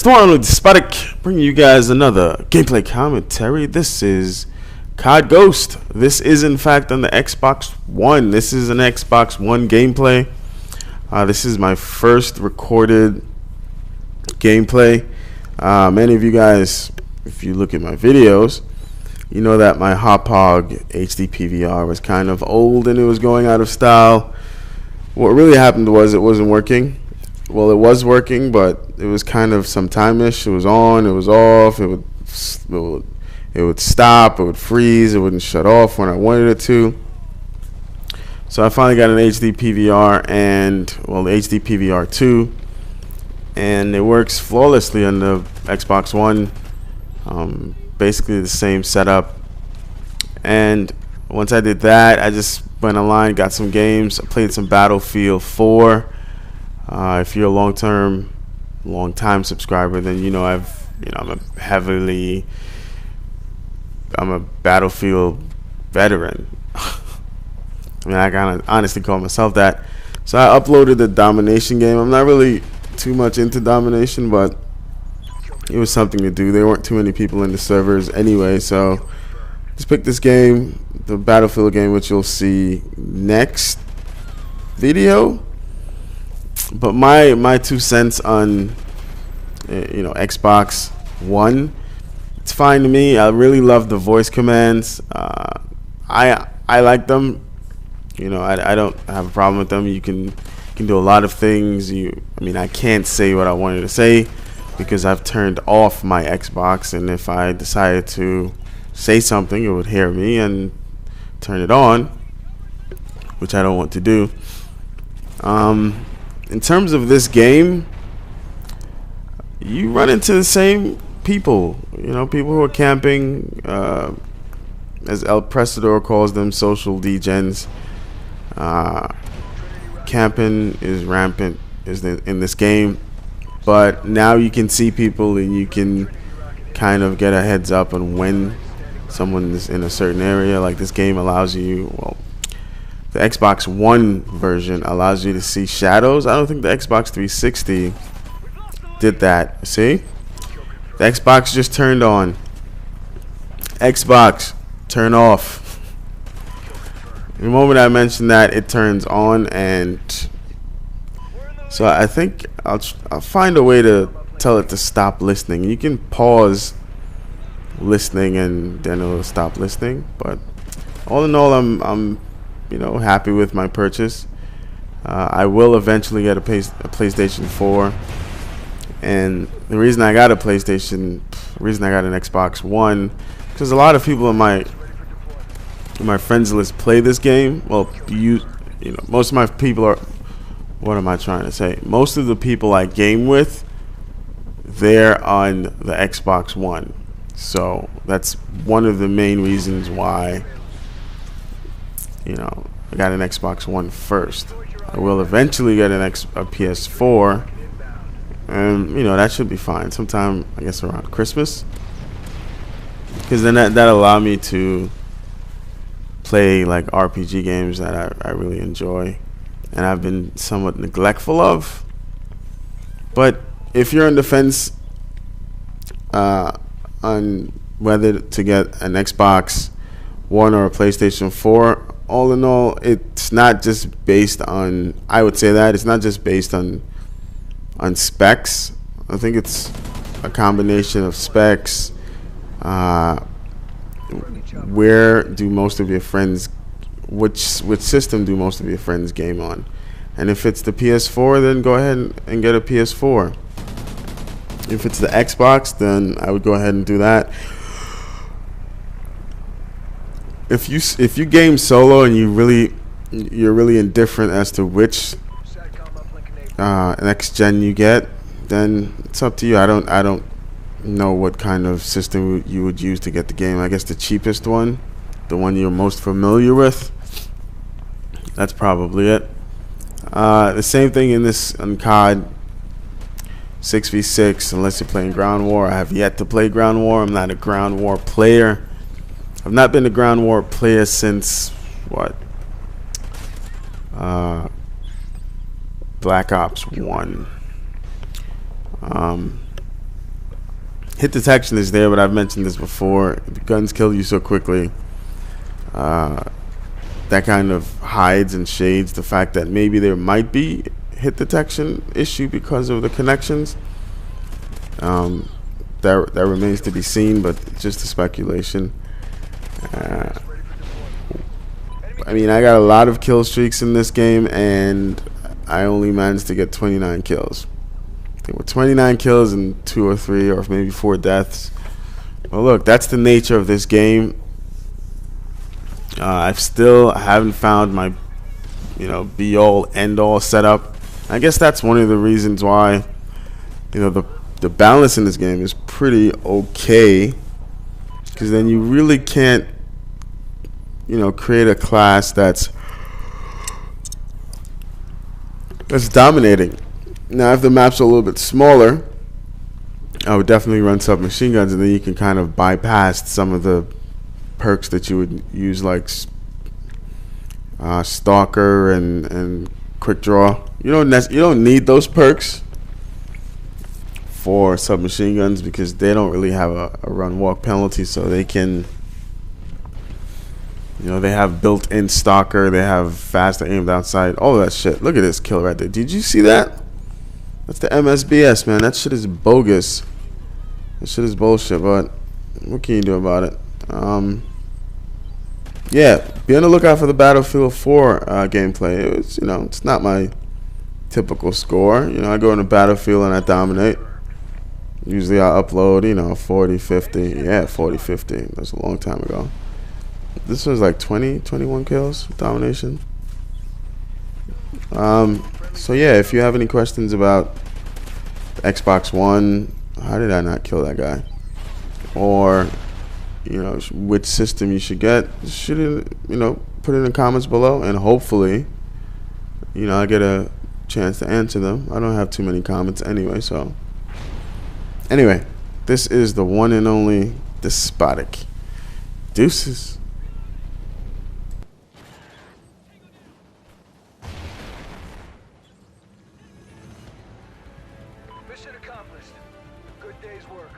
Storm with Despotic, bringing you guys another gameplay commentary. This is COD Ghost. This is in fact on the Xbox One. This is an Xbox One gameplay. This is my first recorded gameplay. Many of you guys, if you look at my videos, you know that my Hauppauge HD PVR was kind of old and it was going out of style. What really happened was it wasn't working. Well, it was working, but it was kind of some time-ish. It was on, it was off, it would stop, it would freeze, it wouldn't shut off when I wanted it to. So I finally got an HD PVR and, well, the HD PVR 2, and it works flawlessly on the Xbox One. Basically the same setup. And once I did that, I just went online, got some games. I played some Battlefield 4. If you're a long-time subscriber, then you know I'm a Battlefield veteran. I mean, I kind of honestly call myself that. So I uploaded the domination game. I'm not really too much into domination, but it was something to do. There weren't too many people in the servers anyway, so just picked this game, the Battlefield game, which you'll see next video. But my 2 cents on Xbox One, it's fine to me. I really love the voice commands. I like them. I don't have a problem with them. You can do a lot of things. I can't say what I wanted to say because I've turned off my Xbox, and if I decided to say something, it would hear me and turn it on, which I don't want to do. In terms of this game, you run into the same people. People who are camping, as El Prestador calls them, social degens. Camping is rampant in this game, but now you can see people and you can kind of get a heads up on when someone is in a certain area. Like this game allows you, well, the Xbox One version allows you to see shadows. I don't think the Xbox 360 did that. See? The Xbox just turned on. Xbox, turn off. The moment I mention that, it turns on, and so I think I'll find a way to tell it to stop listening. You can pause listening and then it'll stop listening. But all in all, I'm happy with my purchase. I will eventually get a PlayStation 4, and the reason I got an Xbox One, because a lot of people in my friends list play this game. Well, most of my people are. What am I trying to say? Most of the people I game with, they're on the Xbox One, so that's one of the main reasons why. I got an Xbox One first. I will eventually get a PS4, and that should be fine. Sometime, I guess, around Christmas, because then that allow me to play like RPG games that I really enjoy, and I've been somewhat neglectful of. But if you're on the fence on whether to get an Xbox One or a PlayStation 4, all in all, it's not just based on, I would say that it's not just based on specs. I think it's a combination of specs. Where do most of your friends, which system do most of your friends game on? And if it's the PS4, then go ahead and get a PS4. If it's the Xbox, then I would go ahead and do that. If you game solo and you're really indifferent as to which next gen you get, then it's up to you. I don't know what kind of system you would use to get the game. I guess the cheapest one, the one you're most familiar with, that's probably it. The same thing on COD 6v6, unless you're playing Ground War. I have yet to play Ground War. I'm not a Ground War player. I've not been a Ground War player since what? Black Ops 1. Hit detection is there, but I've mentioned this before. The guns kill you so quickly. That kind of hides and shades the fact that maybe there might be hit detection issue because of the connections. That remains to be seen, but it's just a speculation. I mean, I got a lot of kill streaks in this game, and I only managed to get 29 kills. I think with 29 kills and 2 or 3 or maybe 4 deaths. Well, look, that's the nature of this game. I still haven't found my, be-all, end-all setup. I guess that's one of the reasons why, the balance in this game is pretty okay. Because then you really can't, create a class that's dominating. Now, if the maps are a little bit smaller, I would definitely run submachine guns, and then you can kind of bypass some of the perks that you would use, like stalker and quick draw. You don't need those perks for submachine guns because they don't really have a run walk penalty, so they can, they have built-in stalker, they have faster aim outside, all of that shit. Look at this kill right there. Did you see that? That's the MSBS, man. That shit is bogus. That shit is bullshit, but what can you do about it? Yeah, be on the lookout for the Battlefield 4 gameplay. It was, it's not my typical score. I go into Battlefield and I dominate. Usually I upload, 40, 50. Yeah, 40, 50. That's a long time ago. This was like 20, 21 kills, domination. So yeah, if you have any questions about the Xbox One, how did I not kill that guy? Or, which system you should get, put it in the comments below, and hopefully, I get a chance to answer them. I don't have too many comments anyway, so. Anyway, this is the one and only Despotic. Deuces. Mission accomplished. Good day's work.